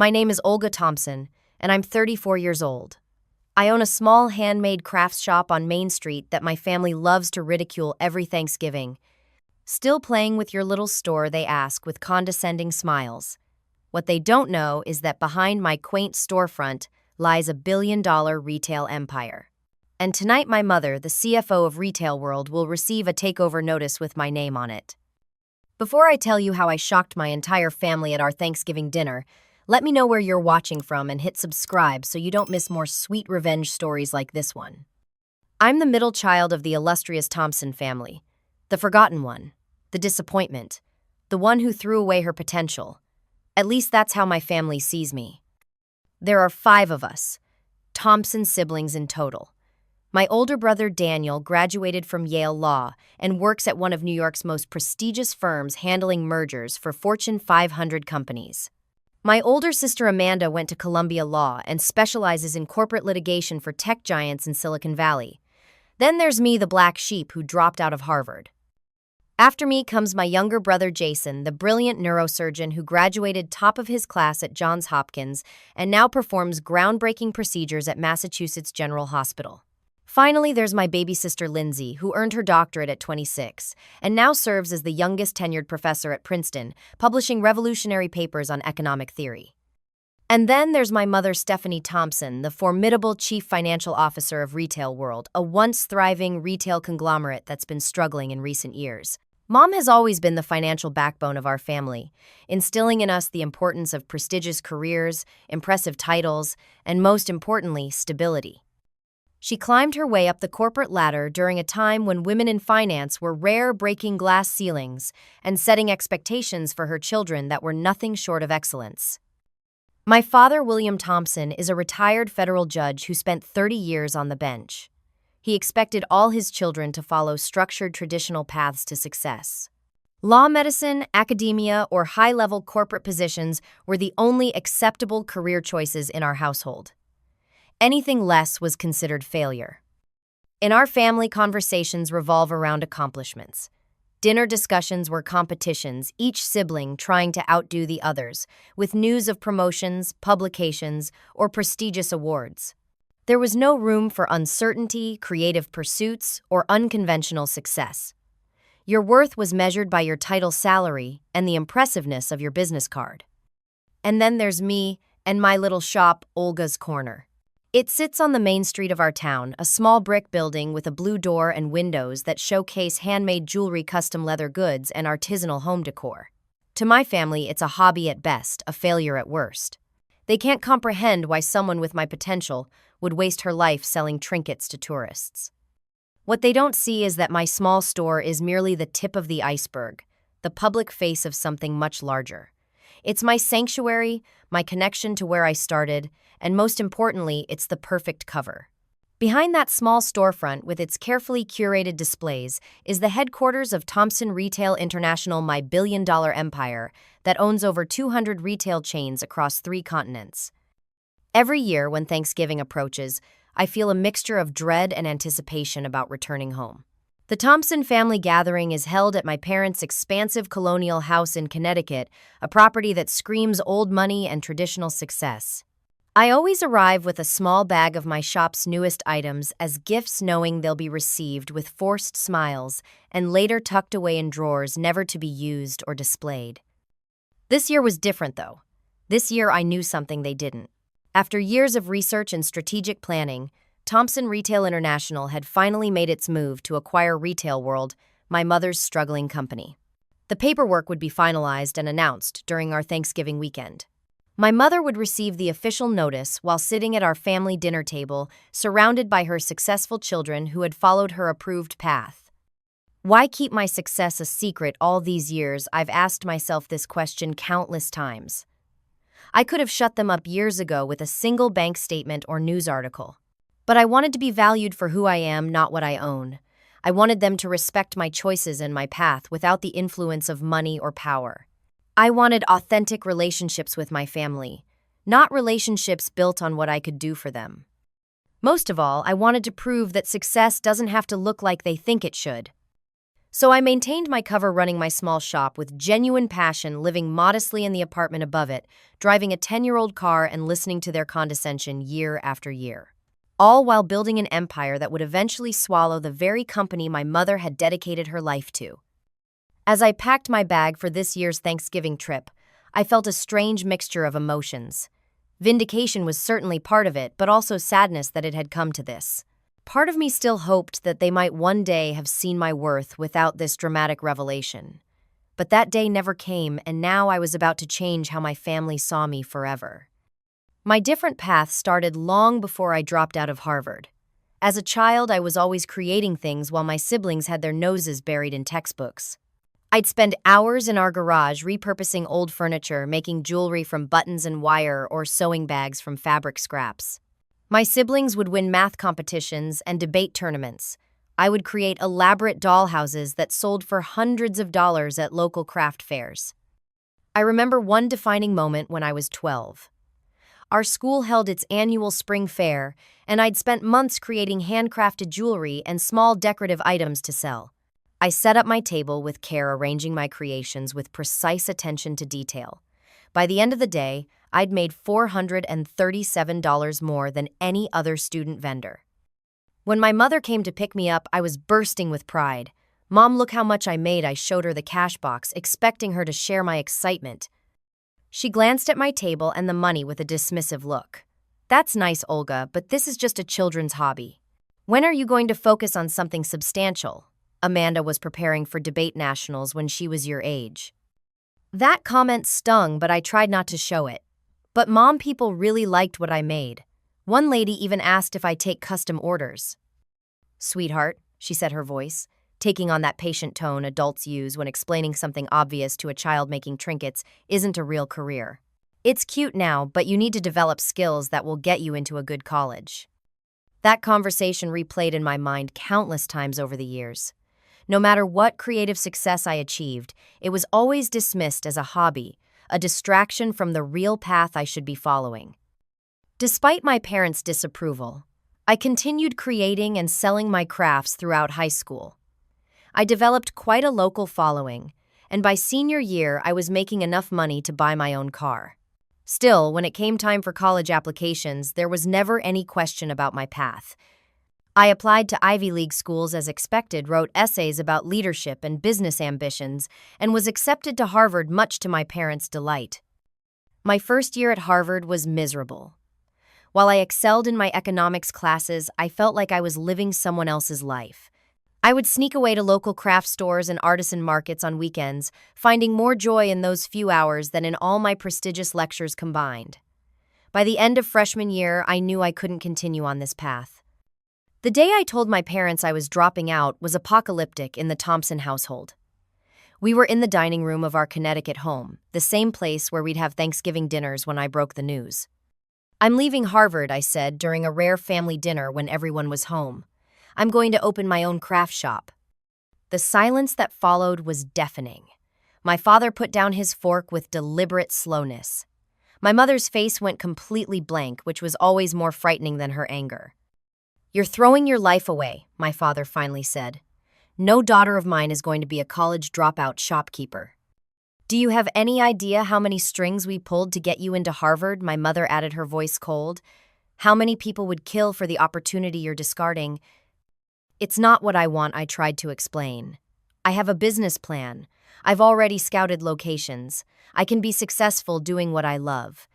My name is Olga Thompson, and I'm 34 years old. I own a small handmade crafts shop on Main Street that my family loves to ridicule every Thanksgiving. Still playing with your little store, they ask with condescending smiles. What they don't know is that behind my quaint storefront lies a billion-dollar retail empire. And tonight my mother, the CFO of Retail World, will receive a takeover notice with my name on it. Before I tell you how I shocked my entire family at our Thanksgiving dinner, let me know where you're watching from and hit subscribe so you don't miss more sweet revenge stories like this one. I'm the middle child of the illustrious Thompson family, the forgotten one, the disappointment, the one who threw away her potential. At least that's how my family sees me. There are 5 of us, Thompson siblings in total. My older brother Daniel graduated from Yale Law and works at one of New York's most prestigious firms handling mergers for Fortune 500 companies. My older sister Amanda went to Columbia Law and specializes in corporate litigation for tech giants in Silicon Valley. Then there's me, the black sheep who dropped out of Harvard. After me comes my younger brother Jason, the brilliant neurosurgeon who graduated top of his class at Johns Hopkins and now performs groundbreaking procedures at Massachusetts General Hospital. Finally, there's my baby sister Lindsay, who earned her doctorate at 26 and now serves as the youngest tenured professor at Princeton, publishing revolutionary papers on economic theory. And then there's my mother Stephanie Thompson, the formidable chief financial officer of Retail World, a once thriving retail conglomerate that's been struggling in recent years. Mom has always been the financial backbone of our family, instilling in us the importance of prestigious careers, impressive titles, and most importantly, stability. She climbed her way up the corporate ladder during a time when women in finance were rare, breaking glass ceilings and setting expectations for her children that were nothing short of excellence. My father, William Thompson, is a retired federal judge who spent 30 years on the bench. He expected all his children to follow structured traditional paths to success. Law, medicine, academia, or high-level corporate positions were the only acceptable career choices in our household. Anything less was considered failure. In our family, conversations revolve around accomplishments. Dinner discussions were competitions, each sibling trying to outdo the others, with news of promotions, publications, or prestigious awards. There was no room for uncertainty, creative pursuits, or unconventional success. Your worth was measured by your title, salary, and the impressiveness of your business card. And then there's me and my little shop, Olga's Corner. It sits on the main street of our town, a small brick building with a blue door and windows that showcase handmade jewelry, custom leather goods, and artisanal home decor. To my family, it's a hobby at best, a failure at worst. They can't comprehend why someone with my potential would waste her life selling trinkets to tourists. What they don't see is that my small store is merely the tip of the iceberg, the public face of something much larger. It's my sanctuary, my connection to where I started, and most importantly, it's the perfect cover. Behind that small storefront with its carefully curated displays is the headquarters of Thompson Retail International, my billion-dollar empire that owns over 200 retail chains across 3 continents. Every year when Thanksgiving approaches, I feel a mixture of dread and anticipation about returning home. The Thompson family gathering is held at my parents' expansive colonial house in Connecticut, a property that screams old money and traditional success. I always arrive with a small bag of my shop's newest items as gifts, knowing they'll be received with forced smiles and later tucked away in drawers never to be used or displayed. This year was different, though. This year I knew something they didn't. After years of research and strategic planning, Thompson Retail International had finally made its move to acquire Retail World, my mother's struggling company. The paperwork would be finalized and announced during our Thanksgiving weekend. My mother would receive the official notice while sitting at our family dinner table, surrounded by her successful children who had followed her approved path. Why keep my success a secret all these years? I've asked myself this question countless times. I could have shut them up years ago with a single bank statement or news article. But I wanted to be valued for who I am, not what I own. I wanted them to respect my choices and my path without the influence of money or power. I wanted authentic relationships with my family, not relationships built on what I could do for them. Most of all, I wanted to prove that success doesn't have to look like they think it should. So I maintained my cover running my small shop with genuine passion, living modestly in the apartment above it, driving a 10-year-old car and listening to their condescension year after year. All while building an empire that would eventually swallow the very company my mother had dedicated her life to. As I packed my bag for this year's Thanksgiving trip, I felt a strange mixture of emotions. Vindication was certainly part of it, but also sadness that it had come to this. Part of me still hoped that they might one day have seen my worth without this dramatic revelation. But that day never came, and now I was about to change how my family saw me forever. My different path started long before I dropped out of Harvard. As a child, I was always creating things while my siblings had their noses buried in textbooks. I'd spend hours in our garage repurposing old furniture, making jewelry from buttons and wire or sewing bags from fabric scraps. My siblings would win math competitions and debate tournaments. I would create elaborate dollhouses that sold for hundreds of dollars at local craft fairs. I remember one defining moment when I was 12. Our school held its annual spring fair, and I'd spent months creating handcrafted jewelry and small decorative items to sell. I set up my table with care, arranging my creations with precise attention to detail. By the end of the day, I'd made $437 more than any other student vendor. When my mother came to pick me up, I was bursting with pride. "Mom, look how much I made." I showed her the cash box, expecting her to share my excitement. She glanced at my table and the money with a dismissive look. "That's nice, Olga, but this is just a children's hobby. When are you going to focus on something substantial?" Amanda was preparing for debate nationals when she was your age. That comment stung, but I tried not to show it. "But Mom, people really liked what I made. One lady even asked if I take custom orders." "Sweetheart," she said, her voice taking on that patient tone adults use when explaining something obvious to a child making trinkets isn't a real career. "It's cute now, but you need to develop skills that will get you into a good college." That conversation replayed in my mind countless times over the years. No matter what creative success I achieved, it was always dismissed as a hobby, a distraction from the real path I should be following. Despite my parents' disapproval, I continued creating and selling my crafts throughout high school. I developed quite a local following, and by senior year, I was making enough money to buy my own car. Still, when it came time for college applications, there was never any question about my path. I applied to Ivy League schools as expected, wrote essays about leadership and business ambitions, and was accepted to Harvard much to my parents' delight. My first year at Harvard was miserable. While I excelled in my economics classes, I felt like I was living someone else's life. I would sneak away to local craft stores and artisan markets on weekends, finding more joy in those few hours than in all my prestigious lectures combined. By the end of freshman year, I knew I couldn't continue on this path. The day I told my parents I was dropping out was apocalyptic in the Thompson household. We were in the dining room of our Connecticut home, the same place where we'd have Thanksgiving dinners when I broke the news. "I'm leaving Harvard," I said during a rare family dinner when everyone was home. "I'm going to open my own craft shop." The silence that followed was deafening. My father put down his fork with deliberate slowness. My mother's face went completely blank, which was always more frightening than her anger. "You're throwing your life away," my father finally said. "No daughter of mine is going to be a college dropout shopkeeper." "Do you have any idea how many strings we pulled to get you into Harvard?" My mother added, her voice cold. "How many people would kill for the opportunity you're discarding?" "It's not what I want," I tried to explain. "I have a business plan. I've already scouted locations. I can be successful doing what I love."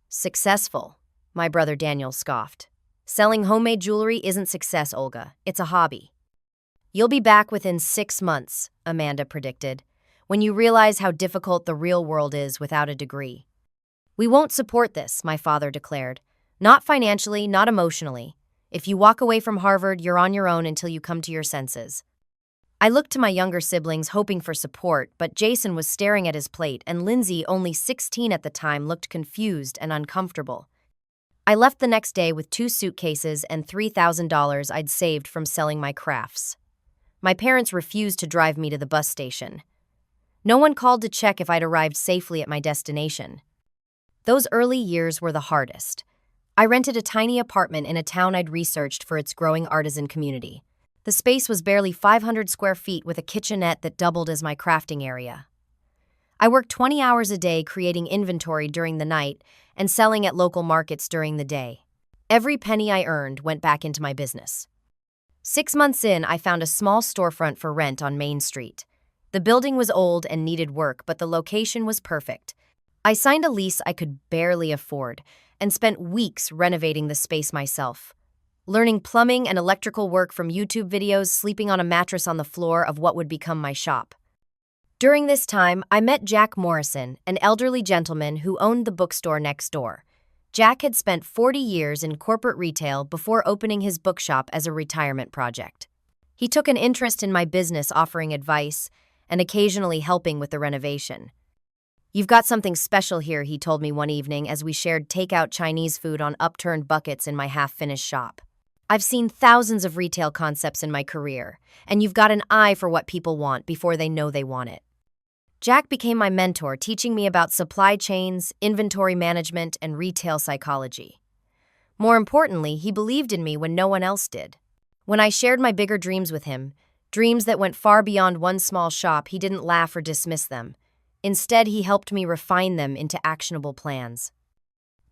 "Successful?" my brother Daniel scoffed. "Selling homemade jewelry isn't success, Olga. It's a hobby." "You'll be back within 6 months," Amanda predicted, "when you realize how difficult the real world is without a degree." "We won't support this," my father declared. "Not financially, not emotionally. If you walk away from Harvard, you're on your own until you come to your senses." I looked to my younger siblings, hoping for support, but Jason was staring at his plate, and Lindsay, only 16 at the time, looked confused and uncomfortable. I left the next day with 2 suitcases and $3,000 I'd saved from selling my crafts. My parents refused to drive me to the bus station. No one called to check if I'd arrived safely at my destination. Those early years were the hardest. I rented a tiny apartment in a town I'd researched for its growing artisan community. The space was barely 500 square feet with a kitchenette that doubled as my crafting area. I worked 20 hours a day creating inventory during the night and selling at local markets during the day. Every penny I earned went back into my business. 6 months in, I found a small storefront for rent on Main Street. The building was old and needed work, but the location was perfect. I signed a lease I could barely afford and spent weeks renovating the space myself, learning plumbing and electrical work from YouTube videos, sleeping on a mattress on the floor of what would become my shop. During this time, I met Jack Morrison, an elderly gentleman who owned the bookstore next door. Jack had spent 40 years in corporate retail before opening his bookshop as a retirement project. He took an interest in my business, offering advice and occasionally helping with the renovation. "You've got something special here," he told me one evening as we shared takeout Chinese food on upturned buckets in my half-finished shop. "I've seen thousands of retail concepts in my career, and you've got an eye for what people want before they know they want it." Jack became my mentor, teaching me about supply chains, inventory management, and retail psychology. More importantly, he believed in me when no one else did. When I shared my bigger dreams with him, dreams that went far beyond one small shop, he didn't laugh or dismiss them. Instead, he helped me refine them into actionable plans.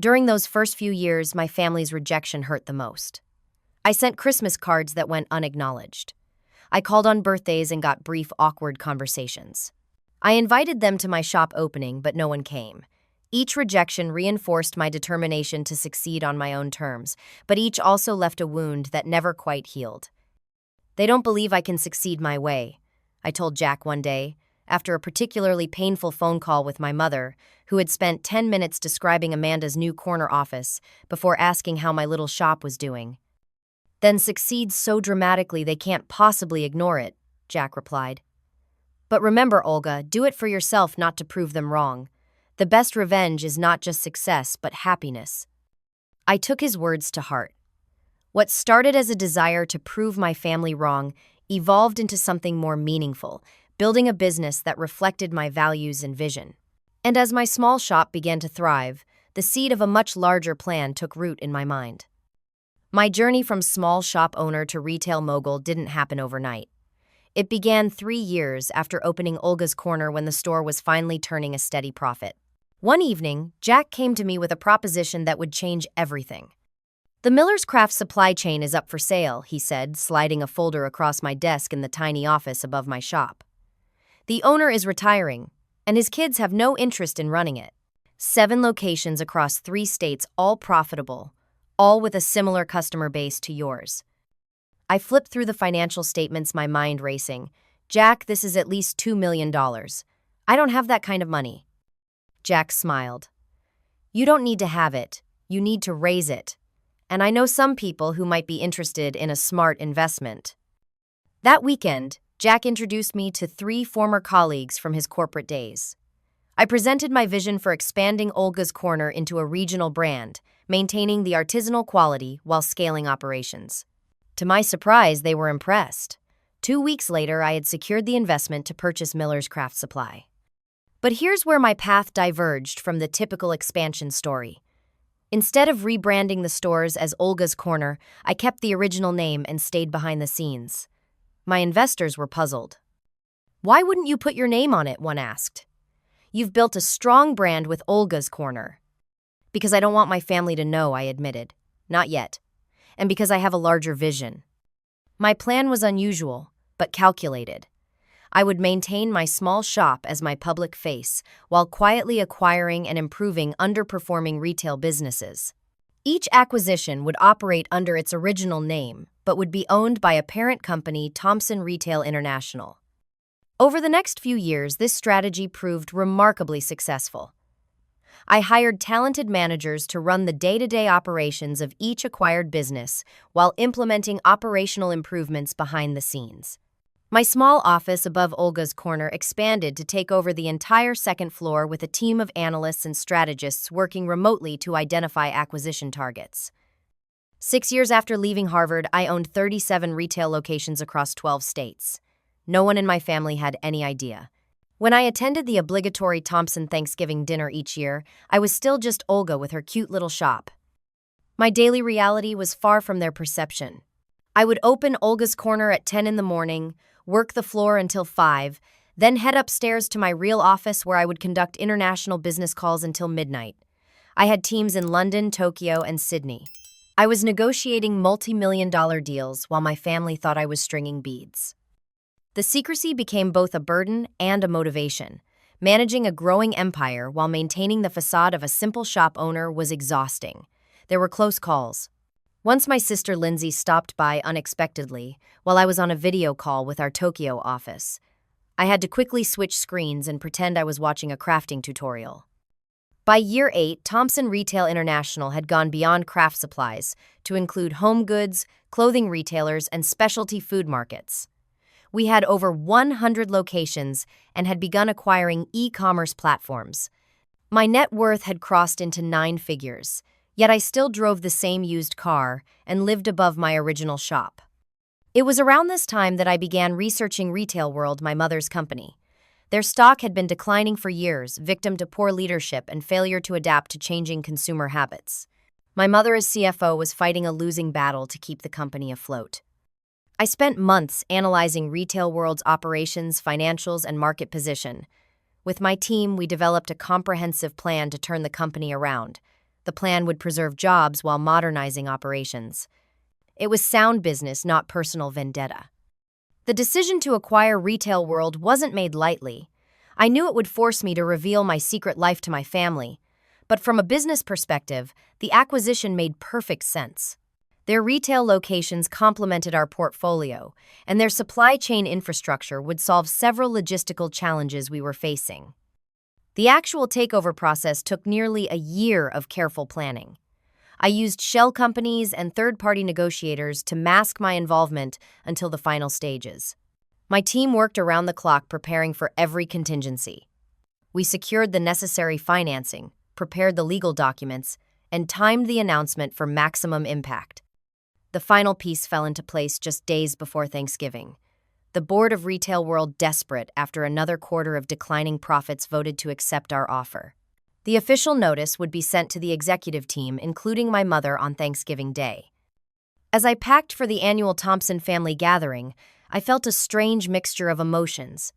During those first few years, my family's rejection hurt the most. I sent Christmas cards that went unacknowledged. I called on birthdays and got brief, awkward conversations. I invited them to my shop opening, but no one came. Each rejection reinforced my determination to succeed on my own terms, but each also left a wound that never quite healed. "They don't believe I can succeed my way," I told Jack one day, after a particularly painful phone call with my mother, who had spent 10 minutes describing Amanda's new corner office before asking how my little shop was doing. "Then succeeds so dramatically they can't possibly ignore it," Jack replied. "But remember, Olga, do it for yourself, not to prove them wrong. The best revenge is not just success, but happiness." I took his words to heart. What started as a desire to prove my family wrong evolved into something more meaningful, building a business that reflected my values and vision. And as my small shop began to thrive, the seed of a much larger plan took root in my mind. My journey from small shop owner to retail mogul didn't happen overnight. It began 3 years after opening Olga's Corner, when the store was finally turning a steady profit. One evening, Jack came to me with a proposition that would change everything. "The Miller's Craft supply chain is up for sale," he said, sliding a folder across my desk in the tiny office above my shop. "The owner is retiring, and his kids have no interest in running it. 7 locations across 3 states, all profitable, all with a similar customer base to yours." I flipped through the financial statements, my mind racing. "Jack, this is at least $2 million. I don't have that kind of money." Jack smiled. "You don't need to have it. You need to raise it. And I know some people who might be interested in a smart investment." That weekend, Jack introduced me to 3 former colleagues from his corporate days. I presented my vision for expanding Olga's Corner into a regional brand, maintaining the artisanal quality while scaling operations. To my surprise, they were impressed. 2 weeks later, I had secured the investment to purchase Miller's Craft Supply. But here's where my path diverged from the typical expansion story. Instead of rebranding the stores as Olga's Corner, I kept the original name and stayed behind the scenes. My investors were puzzled. "Why wouldn't you put your name on it?" one asked. "You've built a strong brand with Olga's Corner." "Because I don't want my family to know," I admitted. "Not yet. And because I have a larger vision." My plan was unusual, but calculated. I would maintain my small shop as my public face, while quietly acquiring and improving underperforming retail businesses. Each acquisition would operate under its original name, but would be owned by a parent company, Thompson Retail International. Over the next few years, this strategy proved remarkably successful. I hired talented managers to run the day-to-day operations of each acquired business while implementing operational improvements behind the scenes. My small office above Olga's Corner expanded to take over the entire second floor with a team of analysts and strategists working remotely to identify acquisition targets. 6 years after leaving Harvard, I owned 37 retail locations across 12 states. No one in my family had any idea. When I attended the obligatory Thompson Thanksgiving dinner each year, I was still just Olga with her cute little shop. My daily reality was far from their perception. I would open Olga's Corner at 10 in the morning, work the floor until 5, then head upstairs to my real office where I would conduct international business calls until midnight. I had teams in London, Tokyo, and Sydney. I was negotiating multi-million-dollar deals while my family thought I was stringing beads. The secrecy became both a burden and a motivation. Managing a growing empire while maintaining the facade of a simple shop owner was exhausting. There were close calls. Once my sister Lindsay stopped by unexpectedly while I was on a video call with our Tokyo office. I had to quickly switch screens and pretend I was watching a crafting tutorial. By year 8, Thompson Retail International had gone beyond craft supplies to include home goods, clothing retailers, and specialty food markets. We had over 100 locations and had begun acquiring e-commerce platforms. My net worth had crossed into 9 figures, yet I still drove the same used car and lived above my original shop. It was around this time that I began researching Retail World, my mother's company. Their stock had been declining for years, victim to poor leadership and failure to adapt to changing consumer habits. My mother as CFO was fighting a losing battle to keep the company afloat. I spent months analyzing Retail World's operations, financials, and market position. With my team, we developed a comprehensive plan to turn the company around. The plan would preserve jobs while modernizing operations. It was sound business, not personal vendetta. The decision to acquire Retail World wasn't made lightly. I knew it would force me to reveal my secret life to my family, but from a business perspective, the acquisition made perfect sense. Their retail locations complemented our portfolio, and their supply chain infrastructure would solve several logistical challenges we were facing. The actual takeover process took nearly a year of careful planning. I used shell companies and third-party negotiators to mask my involvement until the final stages. My team worked around the clock preparing for every contingency. We secured the necessary financing, prepared the legal documents, and timed the announcement for maximum impact. The final piece fell into place just days before Thanksgiving. The board of Retail World, desperate after another quarter of declining profits, voted to accept our offer. The official notice would be sent to the executive team, including my mother, on Thanksgiving Day. As I packed for the annual Thompson family gathering, I felt a strange mixture of emotions.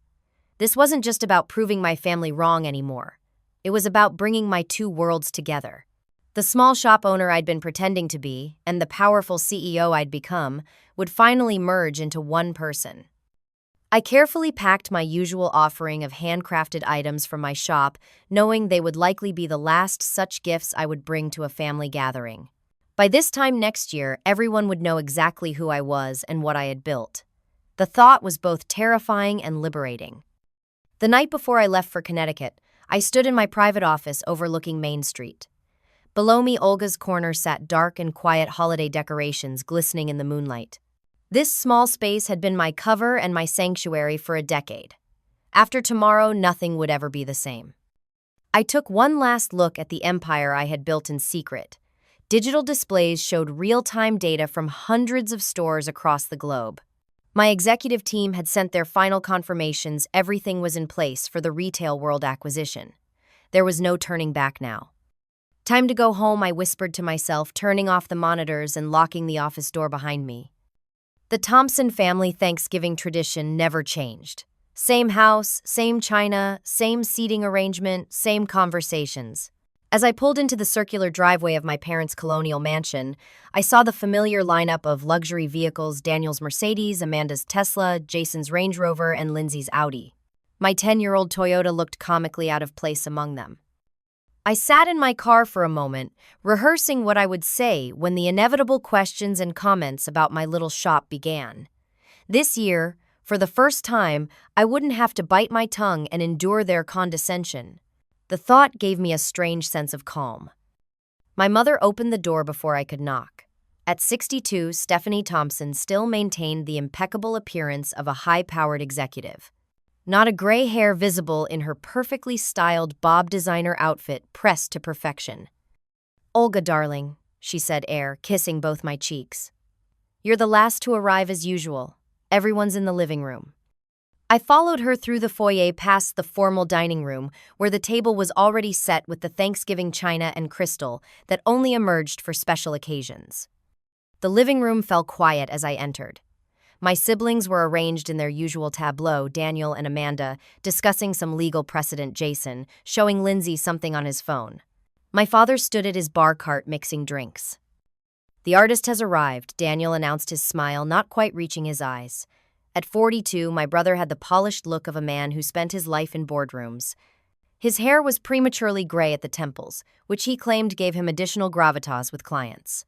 This wasn't just about proving my family wrong anymore. It was about bringing my two worlds together. The small shop owner I'd been pretending to be and the powerful CEO I'd become would finally merge into one person. I carefully packed my usual offering of handcrafted items from my shop, knowing they would likely be the last such gifts I would bring to a family gathering. By this time next year, everyone would know exactly who I was and what I had built. The thought was both terrifying and liberating. The night before I left for Connecticut, I stood in my private office overlooking Main Street. Below me, Olga's Corner sat, dark and quiet, holiday decorations glistening in the moonlight. This small space had been my cover and my sanctuary for a decade. After tomorrow, nothing would ever be the same. I took one last look at the empire I had built in secret. Digital displays showed real-time data from hundreds of stores across the globe. My executive team had sent their final confirmations. Everything was in place for the Retail World acquisition. There was no turning back now. Time to go home, I whispered to myself, turning off the monitors and locking the office door behind me. The Thompson family Thanksgiving tradition never changed. Same house, same china, same seating arrangement, same conversations. As I pulled into the circular driveway of my parents' colonial mansion, I saw the familiar lineup of luxury vehicles: Daniel's Mercedes, Amanda's Tesla, Jason's Range Rover, and Lindsay's Audi. My 10-year-old Toyota looked comically out of place among them. I sat in my car for a moment, rehearsing what I would say when the inevitable questions and comments about my little shop began. This year, for the first time, I wouldn't have to bite my tongue and endure their condescension. The thought gave me a strange sense of calm. My mother opened the door before I could knock. At 62, Stephanie Thompson still maintained the impeccable appearance of a high-powered executive. Not a gray hair visible in her perfectly styled Bob designer outfit pressed to perfection. "Olga, darling," she said, kissing both my cheeks. "You're the last to arrive as usual. Everyone's in the living room." I followed her through the foyer past the formal dining room, where the table was already set with the Thanksgiving china and crystal that only emerged for special occasions. The living room fell quiet as I entered. My siblings were arranged in their usual tableau, Daniel and Amanda, discussing some legal precedent, Jason, showing Lindsay something on his phone. My father stood at his bar cart mixing drinks. The artist has arrived, Daniel announced, his smile not quite reaching his eyes. At 42, my brother had the polished look of a man who spent his life in boardrooms. His hair was prematurely gray at the temples, which he claimed gave him additional gravitas with clients.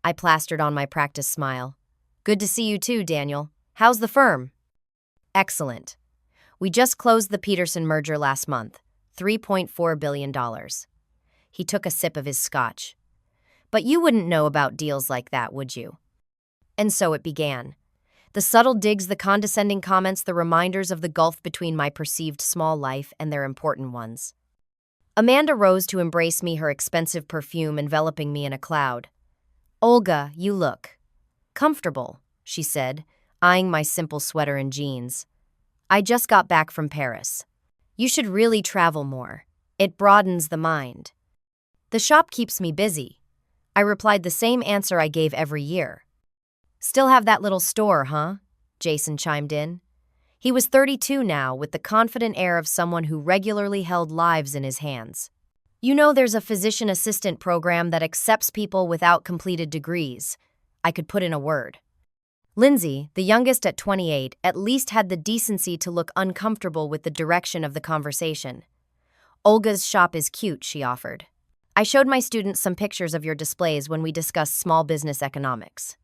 I plastered on my practice smile. Good to see you too, Daniel. How's the firm? Excellent. We just closed the Peterson merger last month, $3.4 billion. He took a sip of his scotch. But you wouldn't know about deals like that, would you? And so it began. The subtle digs, the condescending comments, the reminders of the gulf between my perceived small life and their important ones. Amanda rose to embrace me, her expensive perfume enveloping me in a cloud. Olga, you look comfortable, she said, eyeing my simple sweater and jeans. I just got back from Paris. You should really travel more. It broadens the mind. The shop keeps me busy. I replied the same answer I gave every year. Still have that little store, huh? Jason chimed in. He was 32 now, with the confident air of someone who regularly held lives in his hands. You know, there's a physician assistant program that accepts people without completed degrees. I could put in a word. Lindsay, the youngest at 28, at least had the decency to look uncomfortable with the direction of the conversation. Olga's shop is cute, she offered. I showed my students some pictures of your displays when we discussed small business economics.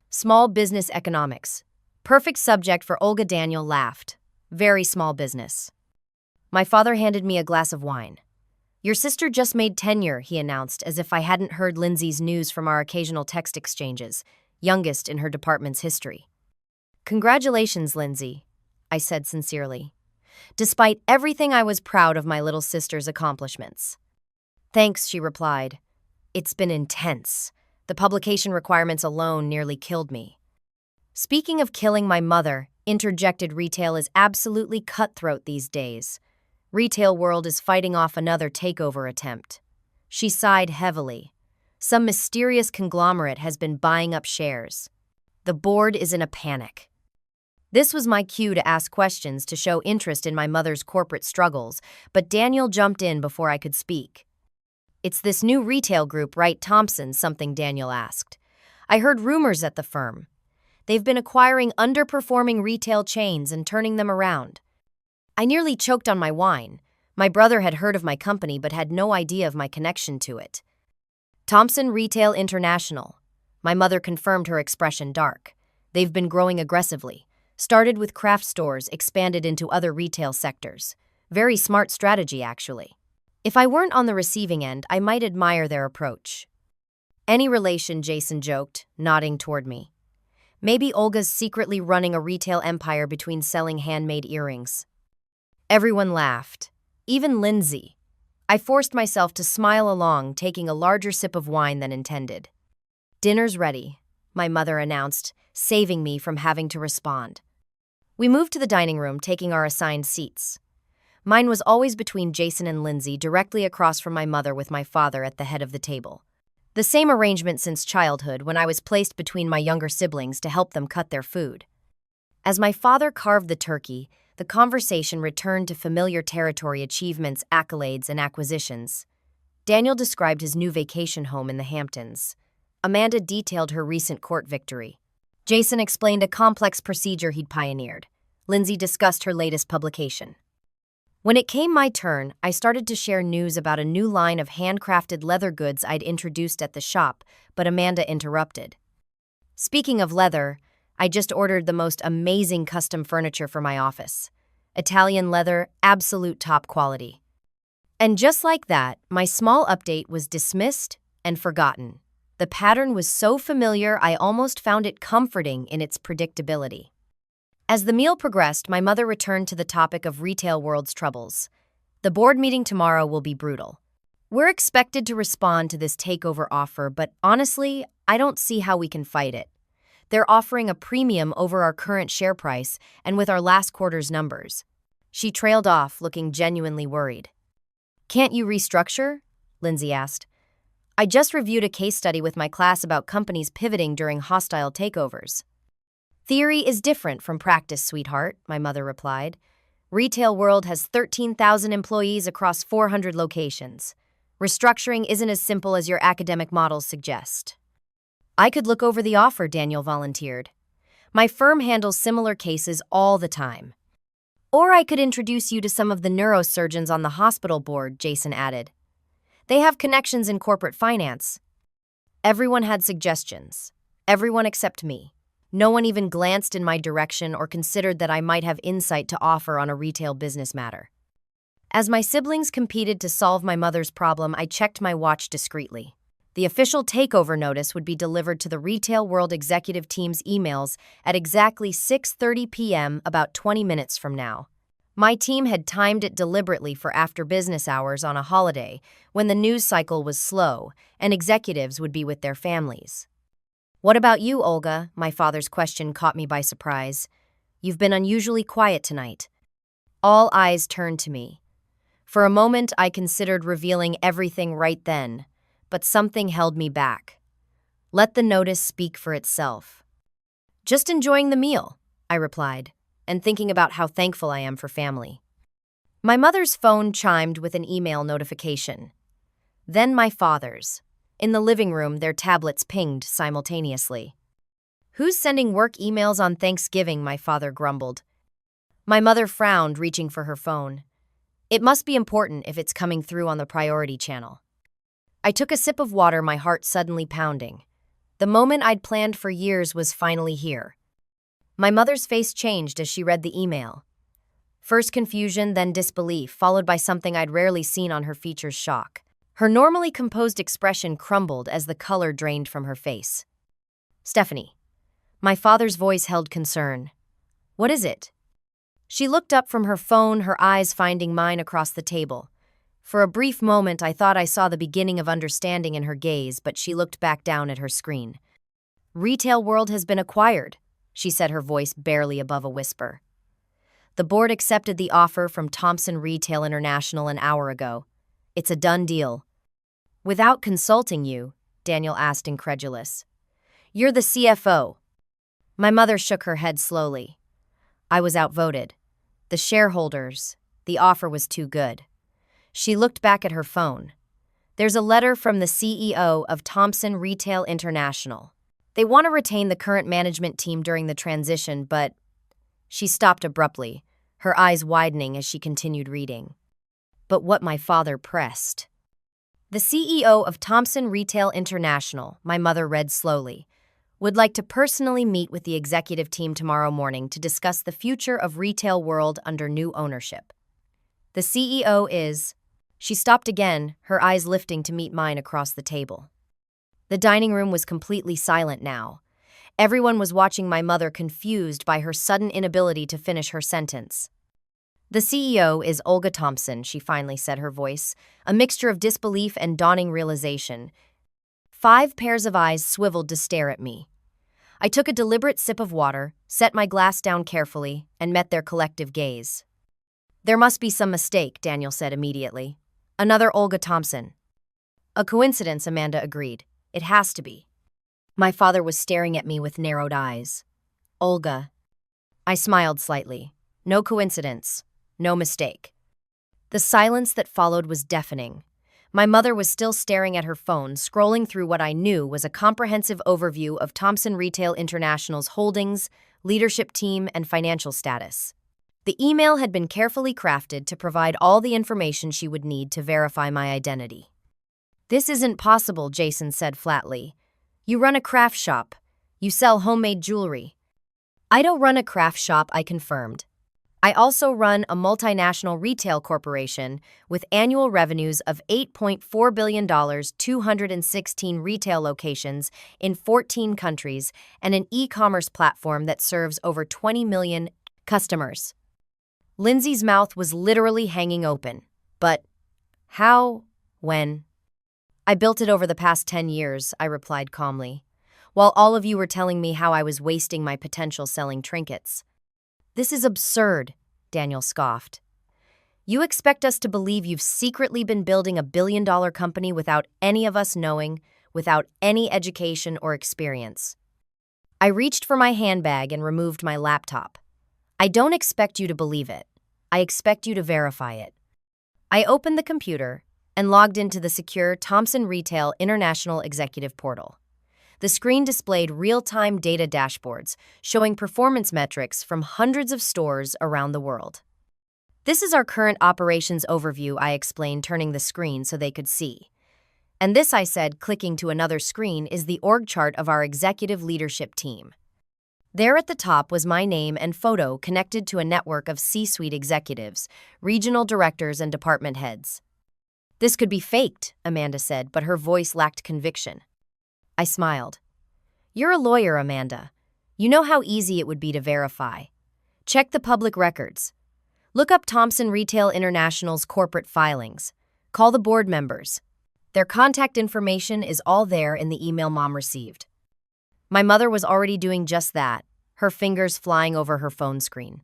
Small business economics. Perfect subject for Olga. Daniel laughed. Very small business. My father handed me a glass of wine. Your sister just made tenure, he announced, as if I hadn't heard Lindsay's news from our occasional text exchanges, youngest in her department's history. Congratulations, Lindsay, I said sincerely. Despite everything, I was proud of my little sister's accomplishments. Thanks, she replied. It's been intense. The publication requirements alone nearly killed me. Speaking of killing my mother, interjected, retail is absolutely cutthroat these days. Retail world is fighting off another takeover attempt. She sighed heavily. Some mysterious conglomerate has been buying up shares. The board is in a panic. This was my cue to ask questions to show interest in my mother's corporate struggles, but Daniel jumped in before I could speak. It's this new retail group, right, Thompson? Something Daniel asked. I heard rumors at the firm. They've been acquiring underperforming retail chains and turning them around. I nearly choked on my wine. My brother had heard of my company but had no idea of my connection to it. Thompson Retail International. My mother confirmed, her expression dark. They've been growing aggressively. Started with craft stores, expanded into other retail sectors. Very smart strategy, actually. If I weren't on the receiving end, I might admire their approach. Any relation, Jason joked, nodding toward me. Maybe Olga's secretly running a retail empire between selling handmade earrings. Everyone laughed, even Lindsay. I forced myself to smile along, taking a larger sip of wine than intended. Dinner's ready, my mother announced, saving me from having to respond. We moved to the dining room, taking our assigned seats. Mine was always between Jason and Lindsay, directly across from my mother, with my father at the head of the table. The same arrangement since childhood, when I was placed between my younger siblings to help them cut their food. As my father carved the turkey, the conversation returned to familiar territory: achievements, accolades, and acquisitions. Daniel described his new vacation home in the Hamptons. Amanda detailed her recent court victory. Jason explained a complex procedure he'd pioneered. Lindsay discussed her latest publication. When it came my turn, I started to share news about a new line of handcrafted leather goods I'd introduced at the shop, but Amanda interrupted. Speaking of leather, I just ordered the most amazing custom furniture for my office. Italian leather, absolute top quality. And just like that, my small update was dismissed and forgotten. The pattern was so familiar, I almost found it comforting in its predictability. As the meal progressed, my mother returned to the topic of retail world's troubles. The board meeting tomorrow will be brutal. We're expected to respond to this takeover offer, but honestly, I don't see how we can fight it. They're offering a premium over our current share price and with our last quarter's numbers. She trailed off, looking genuinely worried. Can't you restructure? Lindsay asked. I just reviewed a case study with my class about companies pivoting during hostile takeovers. Theory is different from practice, sweetheart, my mother replied. Retail World has 13,000 employees across 400 locations. Restructuring isn't as simple as your academic models suggest. I could look over the offer, Daniel volunteered. My firm handles similar cases all the time. Or I could introduce you to some of the neurosurgeons on the hospital board, Jason added. They have connections in corporate finance. Everyone had suggestions. Everyone except me. No one even glanced in my direction or considered that I might have insight to offer on a retail business matter. As my siblings competed to solve my mother's problem, I checked my watch discreetly. The official takeover notice would be delivered to the Retail World executive team's emails at exactly 6:30 p.m., about 20 minutes from now. My team had timed it deliberately for after business hours on a holiday, when the news cycle was slow and executives would be with their families. What about you, Olga? My father's question caught me by surprise. You've been unusually quiet tonight. All eyes turned to me. For a moment, I considered revealing everything right then, but something held me back. Let the notice speak for itself. Just enjoying the meal, I replied, and thinking about how thankful I am for family. My mother's phone chimed with an email notification. Then my father's. In the living room, their tablets pinged simultaneously. Who's sending work emails on Thanksgiving? My father grumbled. My mother frowned, reaching for her phone. It must be important if it's coming through on the priority channel. I took a sip of water, my heart suddenly pounding. The moment I'd planned for years was finally here. My mother's face changed as she read the email. First confusion, then disbelief, followed by something I'd rarely seen on her features: shock. Her normally composed expression crumbled as the color drained from her face. Stephanie. My father's voice held concern. What is it? She looked up from her phone, her eyes finding mine across the table. For a brief moment, I thought I saw the beginning of understanding in her gaze, but she looked back down at her screen. Retail World has been acquired, she said, her voice barely above a whisper. The board accepted the offer from Thomson Retail International an hour ago. It's a done deal. Without consulting you? Daniel asked, incredulous. You're the CFO. My mother shook her head slowly. I was outvoted. The shareholders. The offer was too good. She looked back at her phone. There's a letter from the CEO of Thomson Retail International. They want to retain the current management team during the transition, but... She stopped abruptly, her eyes widening as she continued reading. But what my father pressed. The CEO of Thomson Retail International, my mother read slowly, would like to personally meet with the executive team tomorrow morning to discuss the future of Retail World under new ownership. The CEO is... She stopped again, her eyes lifting to meet mine across the table. The dining room was completely silent now. Everyone was watching my mother, confused by her sudden inability to finish her sentence. The CEO is Olga Thompson, she finally said, her voice, a mixture of disbelief and dawning realization. 5 pairs of eyes swiveled to stare at me. I took a deliberate sip of water, set my glass down carefully, and met their collective gaze. There must be some mistake, Daniel said immediately. Another Olga Thompson. A coincidence, Amanda agreed. It has to be. My father was staring at me with narrowed eyes. Olga. I smiled slightly. No coincidence. No mistake. The silence that followed was deafening. My mother was still staring at her phone, scrolling through what I knew was a comprehensive overview of Thomson Retail International's holdings, leadership team, and financial status. The email had been carefully crafted to provide all the information she would need to verify my identity. This isn't possible, Jason said flatly. You run a craft shop. You sell homemade jewelry. I don't run a craft shop, I confirmed. I also run a multinational retail corporation with annual revenues of $8.4 billion, 216 retail locations in 14 countries, and an e-commerce platform that serves over 20 million customers. Lindsay's mouth was literally hanging open. But how? When? I built it over the past 10 years, I replied calmly, while all of you were telling me how I was wasting my potential selling trinkets. This is absurd, Daniel scoffed. You expect us to believe you've secretly been building a billion-dollar company without any of us knowing, without any education or experience. I reached for my handbag and removed my laptop. I don't expect you to believe it. I expect you to verify it. I opened the computer and logged into the secure Thomson Retail International Executive Portal. The screen displayed real-time data dashboards showing performance metrics from hundreds of stores around the world. This is our current operations overview, I explained, turning the screen so they could see. And this, I said, clicking to another screen, is the org chart of our executive leadership team. There at the top was my name and photo connected to a network of C-suite executives, regional directors, and department heads. This could be faked, Amanda said, but her voice lacked conviction. I smiled. You're a lawyer, Amanda. You know how easy it would be to verify. Check the public records. Look up Thomson Retail International's corporate filings. Call the board members. Their contact information is all there in the email Mom received. My mother was already doing just that, her fingers flying over her phone screen.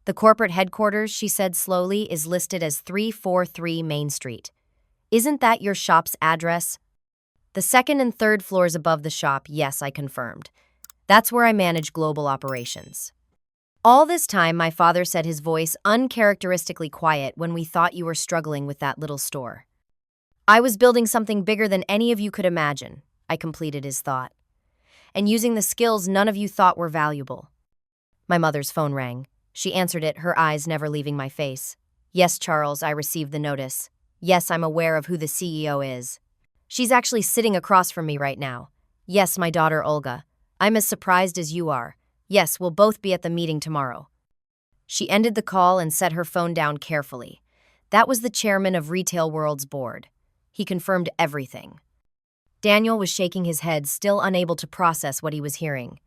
The corporate headquarters, she said slowly, is listed as 343 Main Street. Isn't that your shop's address? The second and third floors above the shop, yes, I confirmed. That's where I manage global operations. All this time, my father said, his voice uncharacteristically quiet, when we thought you were struggling with that little store. I was building something bigger than any of you could imagine, I completed his thought. And using the skills none of you thought were valuable. My mother's phone rang. She answered it, her eyes never leaving my face. Yes, Charles, I received the notice. Yes, I'm aware of who the CEO is. She's actually sitting across from me right now. Yes, my daughter Olga. I'm as surprised as you are. Yes, we'll both be at the meeting tomorrow. She ended the call and set her phone down carefully. That was the chairman of Retail World's board. He confirmed everything. Daniel was shaking his head, still unable to process what he was hearing.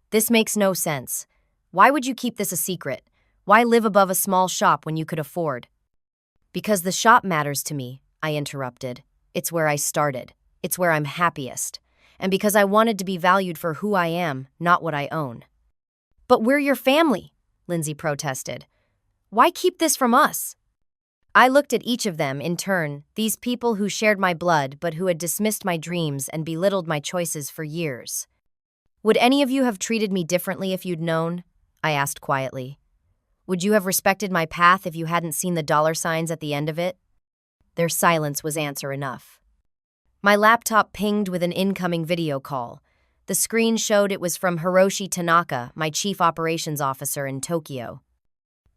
This makes no sense. Why would you keep this a secret? Why live above a small shop when you could afford? Because the shop matters to me, I interrupted. It's where I started. It's where I'm happiest. And because I wanted to be valued for who I am, not what I own. But we're your family, Lindsay protested. Why keep this from us? I looked at each of them in turn, these people who shared my blood but who had dismissed my dreams and belittled my choices for years. Would any of you have treated me differently if you'd known? I asked quietly. Would you have respected my path if you hadn't seen the dollar signs at the end of it? Their silence was answer enough. My laptop pinged with an incoming video call. The screen showed it was from Hiroshi Tanaka, my chief operations officer in Tokyo.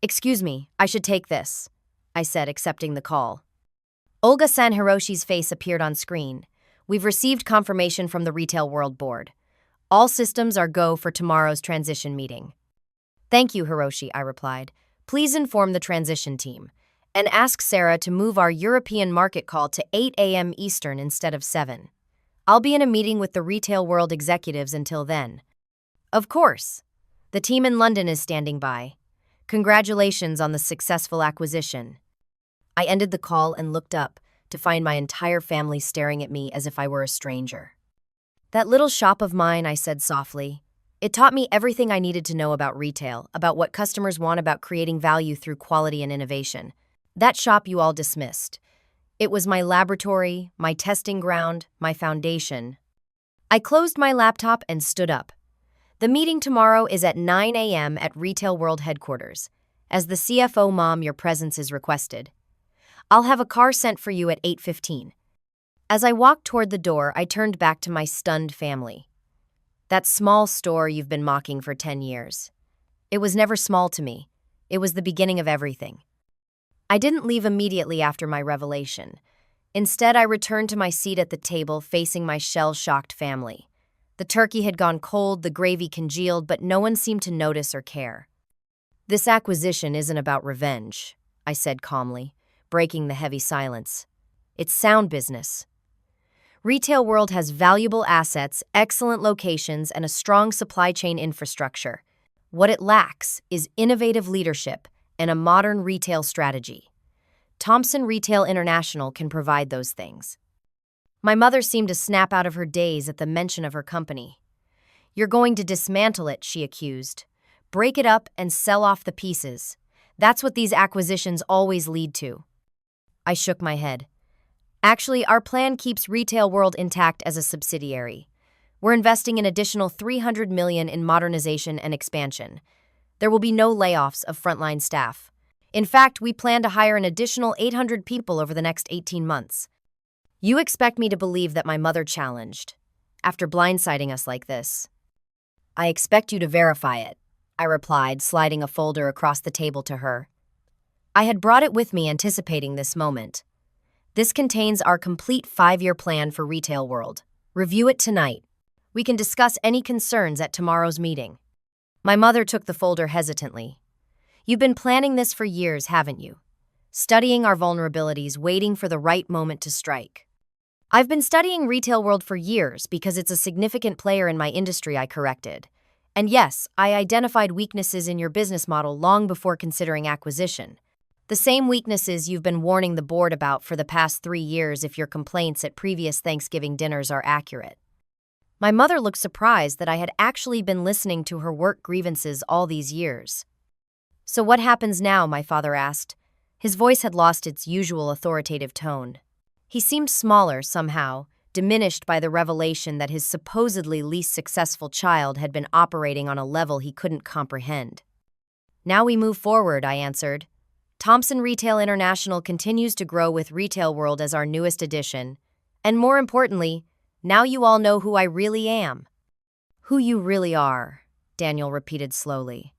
Excuse me, I should take this, I said, accepting the call. Olga-san, Hiroshi's face appeared on screen. We've received confirmation from the Retail World Board. All systems are go for tomorrow's transition meeting. Thank you, Hiroshi, I replied. Please inform the transition team and ask Sarah to move our European market call to 8 a.m. Eastern instead of 7. I'll be in a meeting with the Retail World executives until then. Of course. The team in London is standing by. Congratulations on the successful acquisition. I ended the call and looked up to find my entire family staring at me as if I were a stranger. That little shop of mine, I said softly. It taught me everything I needed to know about retail, about what customers want, about creating value through quality and innovation. That shop you all dismissed. It was my laboratory, my testing ground, my foundation. I closed my laptop and stood up. The meeting tomorrow is at 9 a.m. at Retail World headquarters. As the CFO, Mom, your presence is requested. I'll have a car sent for you at 8:15. As I walked toward the door, I turned back to my stunned family. That small store you've been mocking for 10 years. It was never small to me. It was the beginning of everything. I didn't leave immediately after my revelation. Instead, I returned to my seat at the table facing my shell-shocked family. The turkey had gone cold, the gravy congealed, but no one seemed to notice or care. This acquisition isn't about revenge, I said calmly, breaking the heavy silence. It's sound business. Retail World has valuable assets, excellent locations, and a strong supply chain infrastructure. What it lacks is innovative leadership and a modern retail strategy. Thomson Retail International can provide those things. My mother seemed to snap out of her daze at the mention of her company. You're going to dismantle it, she accused. Break it up and sell off the pieces. That's what these acquisitions always lead to. I shook my head. Actually, our plan keeps Retail World intact as a subsidiary. We're investing an additional $300 million in modernization and expansion. There will be no layoffs of frontline staff. In fact, we plan to hire an additional 800 people over the next 18 months. You expect me to believe that my mother challenged, after blindsiding us like this? I expect you to verify it, I replied, sliding a folder across the table to her. I had brought it with me, anticipating this moment. This contains our complete 5-year plan for Retail World. Review it tonight. We can discuss any concerns at tomorrow's meeting. My mother took the folder hesitantly. You've been planning this for years, haven't you? Studying our vulnerabilities, waiting for the right moment to strike. I've been studying Retail World for years because it's a significant player in my industry, I corrected. And yes, I identified weaknesses in your business model long before considering acquisition. The same weaknesses you've been warning the board about for the past 3 years if your complaints at previous Thanksgiving dinners are accurate. My mother looked surprised that I had actually been listening to her work grievances all these years. So what happens now, my father asked. His voice had lost its usual authoritative tone. He seemed smaller somehow, diminished by the revelation that his supposedly least successful child had been operating on a level he couldn't comprehend. Now we move forward, I answered. Thompson Retail International continues to grow with Retail World as our newest addition. And more importantly, now you all know who I really am. Who you really are, Daniel repeated slowly.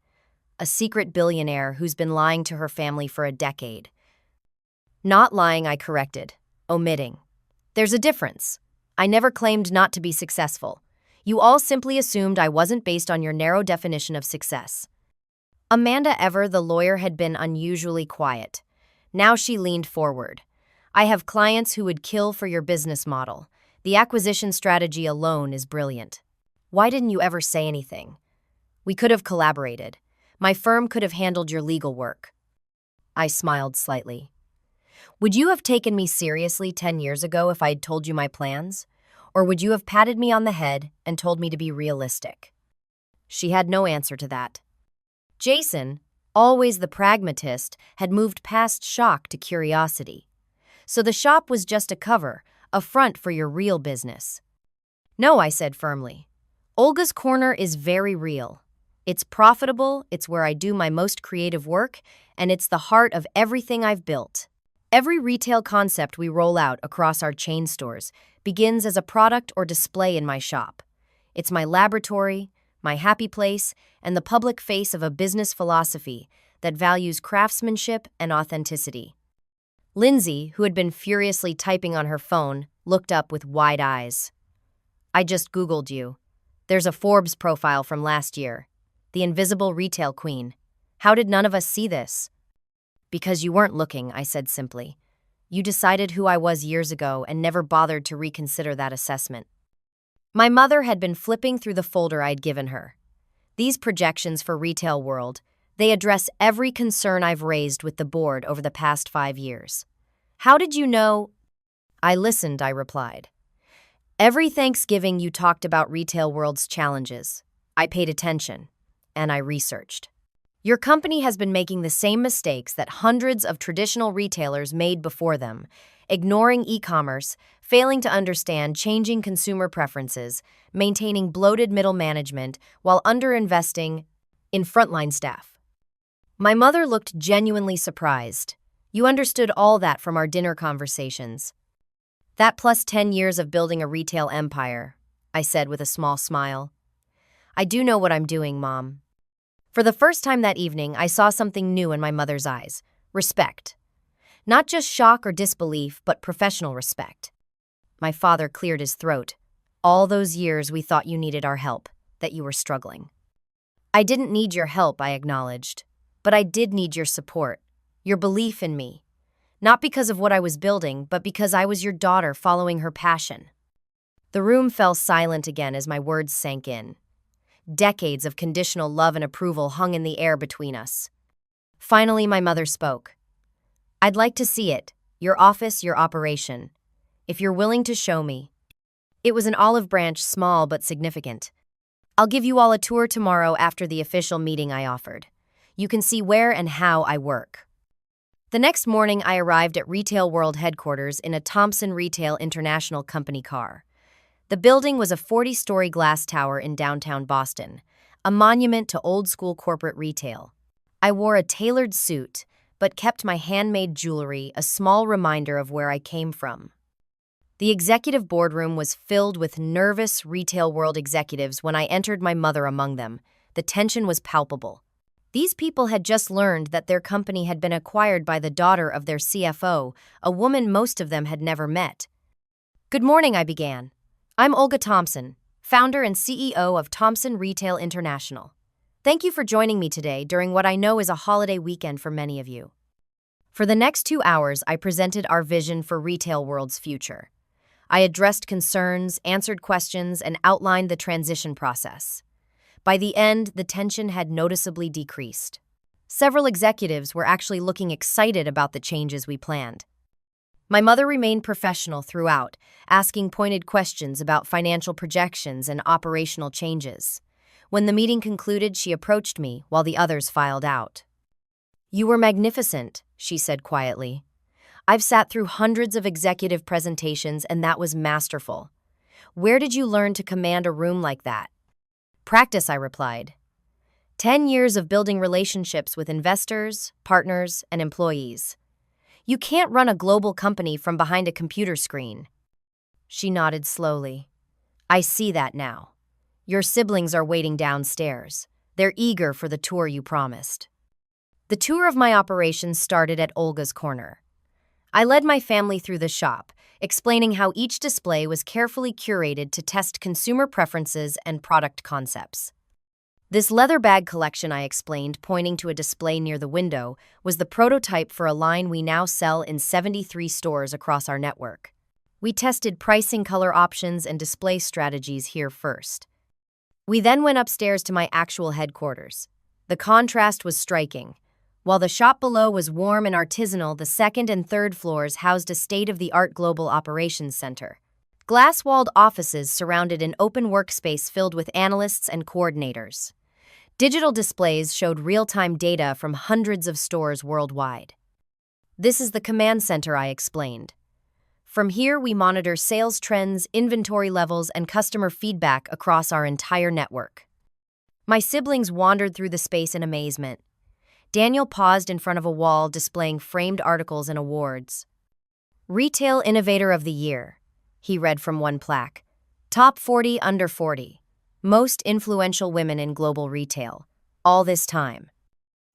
A secret billionaire who's been lying to her family for a decade. Not lying, I corrected, omitting. There's a difference. I never claimed not to be successful. You all simply assumed I wasn't based on your narrow definition of success. Amanda Ever, the lawyer, had been unusually quiet. Now she leaned forward. I have clients who would kill for your business model. The acquisition strategy alone is brilliant. Why didn't you ever say anything? We could have collaborated. My firm could have handled your legal work. I smiled slightly. Would you have taken me seriously 10 years ago if I'd told you my plans? Or would you have patted me on the head and told me to be realistic? She had no answer to that. Jason, always the pragmatist, had moved past shock to curiosity. So the shop was just a cover, a front for your real business. No, I said firmly. Olga's Corner is very real. It's profitable, it's where I do my most creative work, and it's the heart of everything I've built. Every retail concept we roll out across our chain stores begins as a product or display in my shop. It's my laboratory, my happy place, and the public face of a business philosophy that values craftsmanship and authenticity. Lindsay, who had been furiously typing on her phone, looked up with wide eyes. I just Googled you. There's a Forbes profile from last year. The Invisible Retail Queen. How did none of us see this? Because you weren't looking, I said simply. You decided who I was years ago and never bothered to reconsider that assessment. My mother had been flipping through the folder I'd given her. These projections for Retail World, they address every concern I've raised with the board over the past 5 years. How did you know? I listened, I replied. Every Thanksgiving you talked about Retail World's challenges. I paid attention, and I researched. Your company has been making the same mistakes that hundreds of traditional retailers made before them, ignoring e-commerce, failing to understand changing consumer preferences, maintaining bloated middle management while underinvesting in frontline staff. My mother looked genuinely surprised. You understood all that from our dinner conversations. That plus 10 years of building a retail empire, I said with a small smile. I do know what I'm doing, Mom. For the first time that evening, I saw something new in my mother's eyes. Respect. Not just shock or disbelief, but professional respect. My father cleared his throat. All those years we thought you needed our help, that you were struggling. I didn't need your help, I acknowledged. But I did need your support, your belief in me. Not because of what I was building, but because I was your daughter following her passion. The room fell silent again as my words sank in. Decades of conditional love and approval hung in the air between us. Finally, my mother spoke. I'd like to see it, your office, your operation. If you're willing to show me. It was an olive branch, small but significant. I'll give you all a tour tomorrow after the official meeting, I offered. You can see where and how I work. The next morning, I arrived at Retail World headquarters in a Thomson Retail International company car. The building was a 40-story glass tower in downtown Boston, a monument to old-school corporate retail. I wore a tailored suit, but kept my handmade jewelry, a small reminder of where I came from. The executive boardroom was filled with nervous Retail World executives when I entered, my mother among them. The tension was palpable. These people had just learned that their company had been acquired by the daughter of their CFO, a woman most of them had never met. "Good morning," I began. "I'm Olga Thompson, founder and CEO of Thomson Retail International. Thank you for joining me today during what I know is a holiday weekend for many of you." For the next 2 hours, I presented our vision for Retail World's future. I addressed concerns, answered questions, and outlined the transition process. By the end, the tension had noticeably decreased. Several executives were actually looking excited about the changes we planned. My mother remained professional throughout, asking pointed questions about financial projections and operational changes. When the meeting concluded, she approached me while the others filed out. "You were magnificent," she said quietly. "I've sat through hundreds of executive presentations, and that was masterful. Where did you learn to command a room like that?" "Practice," I replied. 10 years of building relationships with investors, partners, and employees. You can't run a global company from behind a computer screen." She nodded slowly. "I see that now. Your siblings are waiting downstairs. They're eager for the tour you promised." The tour of my operations started at Olga's corner. I led my family through the shop, explaining how each display was carefully curated to test consumer preferences and product concepts. "This leather bag collection," I explained, pointing to a display near the window, "was the prototype for a line we now sell in 73 stores across our network. We tested pricing, color options, and display strategies here first. We then went upstairs to my actual headquarters. The contrast was striking. While the shop below was warm and artisanal, the second and third floors housed a state-of-the-art global operations center. Glass-walled offices surrounded an open workspace filled with analysts and coordinators. Digital displays showed real-time data from hundreds of stores worldwide. "This is the command center," I explained. "From here, we monitor sales trends, inventory levels, and customer feedback across our entire network." My siblings wandered through the space in amazement. Daniel paused in front of a wall displaying framed articles and awards. "Retail Innovator of the Year," he read from one plaque. "Top 40 under 40. Most influential women in global retail. All this time.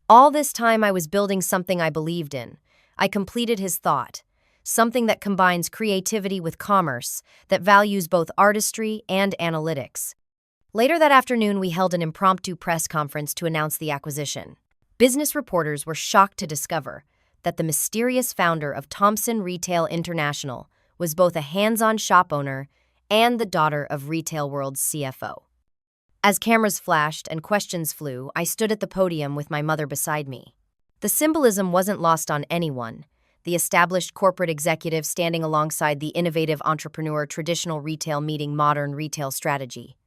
All this time I was building something I believed in." I completed his thought. "Something that combines creativity with commerce, that values both artistry and analytics." Later that afternoon, we held an impromptu press conference to announce the acquisition. Business reporters were shocked to discover that the mysterious founder of Thomson Retail International was both a hands-on shop owner and the daughter of Retail World's CFO. As cameras flashed and questions flew, I stood at the podium with my mother beside me. The symbolism wasn't lost on anyone. The established corporate executive standing alongside the innovative entrepreneur, traditional retail meeting modern retail strategy.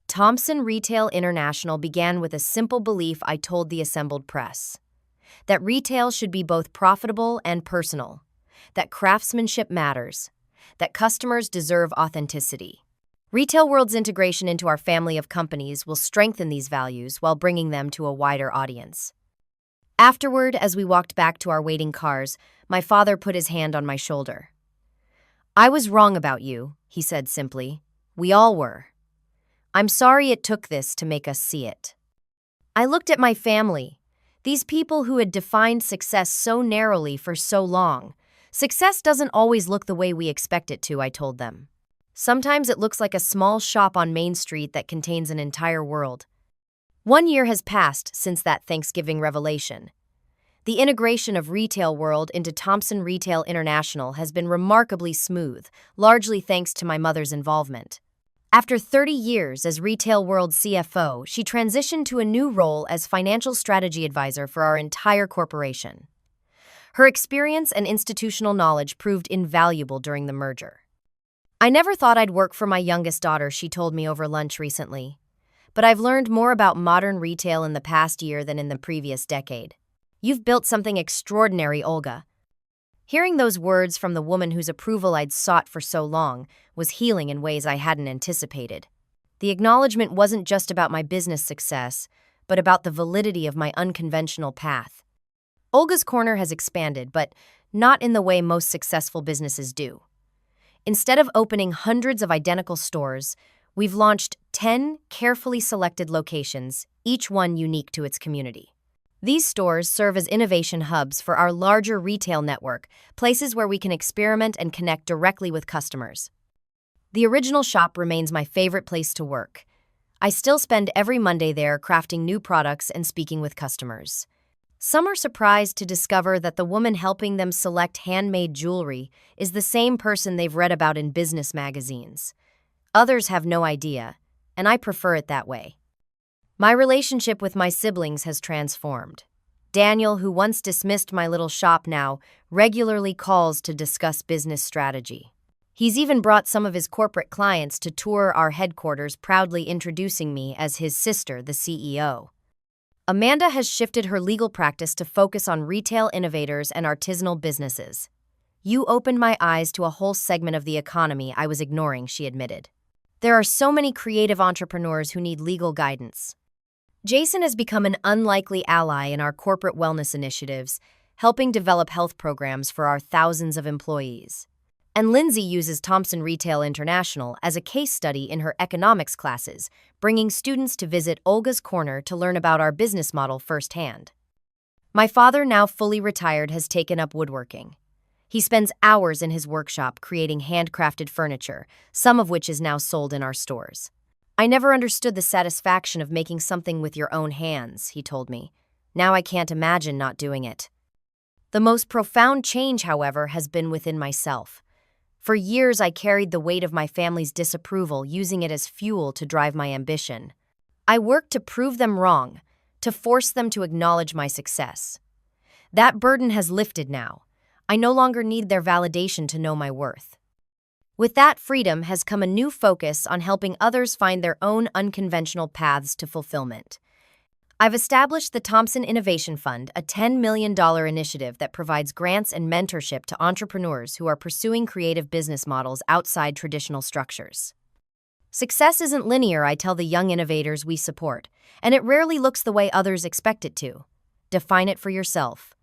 Thomson Retail International began with a simple belief I told the assembled press: that retail should be both profitable and personal, that craftsmanship matters, that customers deserve authenticity. Retail World's integration into our family of companies will strengthen these values while bringing them to a wider audience. Afterward, as we walked back to our waiting cars, my father put his hand on my shoulder. "I was wrong about you," he said simply. "We all were. I'm sorry it took this to make us see it." I looked at my family, these people who had defined success so narrowly for so long. "Success doesn't always look the way we expect it to," I told them. "Sometimes it looks like a small shop on Main Street that contains an entire world." 1 year has passed since that Thanksgiving revelation. The integration of Retail World into Thomson Retail International has been remarkably smooth, largely thanks to my mother's involvement. After 30 years as Retail World's CFO, she transitioned to a new role as financial strategy advisor for our entire corporation. Her experience and institutional knowledge proved invaluable during the merger. "I never thought I'd work for my youngest daughter," she told me over lunch recently. but I've learned more about modern retail in the past year than in the previous decade. You've built something extraordinary, Olga. Hearing those words from the woman whose approval I'd sought for so long was healing in ways I hadn't anticipated. The acknowledgement wasn't just about my business success, but about the validity of my unconventional path. Olga's Corner has expanded, but not in the way most successful businesses do. Instead of opening hundreds of identical stores, we've launched 10 carefully selected locations, each one unique to its community. These stores serve as innovation hubs for our larger retail network, places where we can experiment and connect directly with customers. The original shop remains my favorite place to work. I still spend every Monday there crafting new products and speaking with customers. Some are surprised to discover that the woman helping them select handmade jewelry is the same person they've read about in business magazines. Others have no idea, and I prefer it that way. My relationship with my siblings has transformed. Daniel, who once dismissed my little shop, now regularly calls to discuss business strategy. He's even brought some of his corporate clients to tour our headquarters, proudly introducing me as his sister, the CEO. Amanda has shifted her legal practice to focus on retail innovators and artisanal businesses. You opened my eyes to a whole segment of the economy I was ignoring, she admitted. There are so many creative entrepreneurs who need legal guidance. Jason has become an unlikely ally in our corporate wellness initiatives, helping develop health programs for our thousands of employees. And Lindsay uses Thompson Retail International as a case study in her economics classes, bringing students to visit Olga's Corner to learn about our business model firsthand. My father, now fully retired, has taken up woodworking. He spends hours in his workshop creating handcrafted furniture, some of which is now sold in our stores. I never understood the satisfaction of making something with your own hands, he told me. Now I can't imagine not doing it. The most profound change, however, has been within myself. For years, I carried the weight of my family's disapproval, using it as fuel to drive my ambition. I worked to prove them wrong, to force them to acknowledge my success. That burden has lifted now. I no longer need their validation to know my worth. With that freedom has come a new focus on helping others find their own unconventional paths to fulfillment. I've established the Thompson Innovation Fund, a $10 million initiative that provides grants and mentorship to entrepreneurs who are pursuing creative business models outside traditional structures. Success isn't linear, I tell the young innovators we support, and it rarely looks the way others expect it to. Define it for yourself.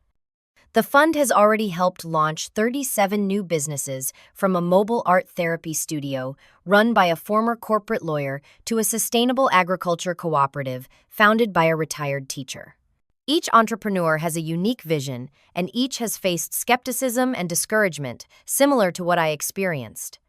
The fund has already helped launch 37 new businesses, from a mobile art therapy studio run by a former corporate lawyer to a sustainable agriculture cooperative founded by a retired teacher. Each entrepreneur has a unique vision, and each has faced skepticism and discouragement, similar to what I experienced.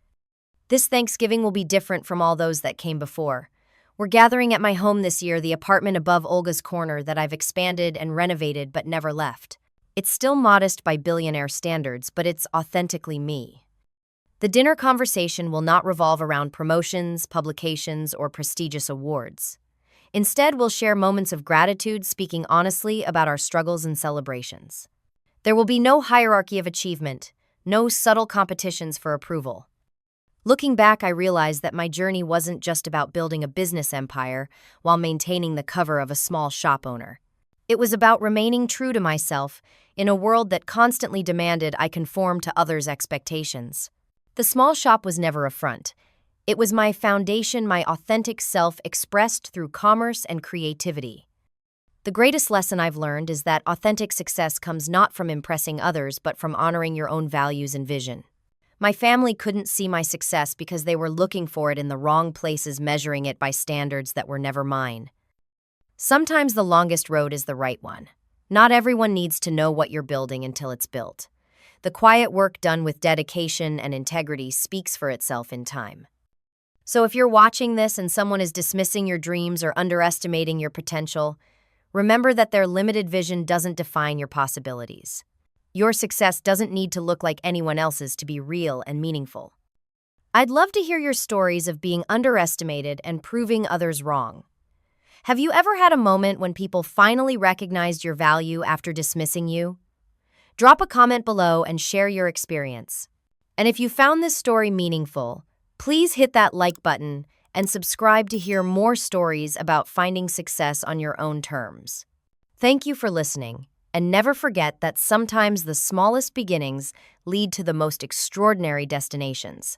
This Thanksgiving will be different from all those that came before. We're gathering at my home this year, the apartment above Olga's Corner that I've expanded and renovated but never left. It's still modest by billionaire standards, but it's authentically me. The dinner conversation will not revolve around promotions, publications, or prestigious awards. Instead, we'll share moments of gratitude, speaking honestly about our struggles and celebrations. There will be no hierarchy of achievement, no subtle competitions for approval. Looking back, I realized that my journey wasn't just about building a business empire while maintaining the cover of a small shop owner. It was about remaining true to myself in a world that constantly demanded I conform to others' expectations. The small shop was never a front. It was my foundation, my authentic self expressed through commerce and creativity. The greatest lesson I've learned is that authentic success comes not from impressing others, but from honoring your own values and vision. My family couldn't see my success because they were looking for it in the wrong places, measuring it by standards that were never mine. Sometimes the longest road is the right one. Not everyone needs to know what you're building until it's built. The quiet work done with dedication and integrity speaks for itself in time. So if you're watching this and someone is dismissing your dreams or underestimating your potential, remember that their limited vision doesn't define your possibilities. Your success doesn't need to look like anyone else's to be real and meaningful. I'd love to hear your stories of being underestimated and proving others wrong. Have you ever had a moment when people finally recognized your value after dismissing you? Drop a comment below and share your experience. And if you found this story meaningful, please hit that like button and subscribe to hear more stories about finding success on your own terms. Thank you for listening, and never forget that sometimes the smallest beginnings lead to the most extraordinary destinations.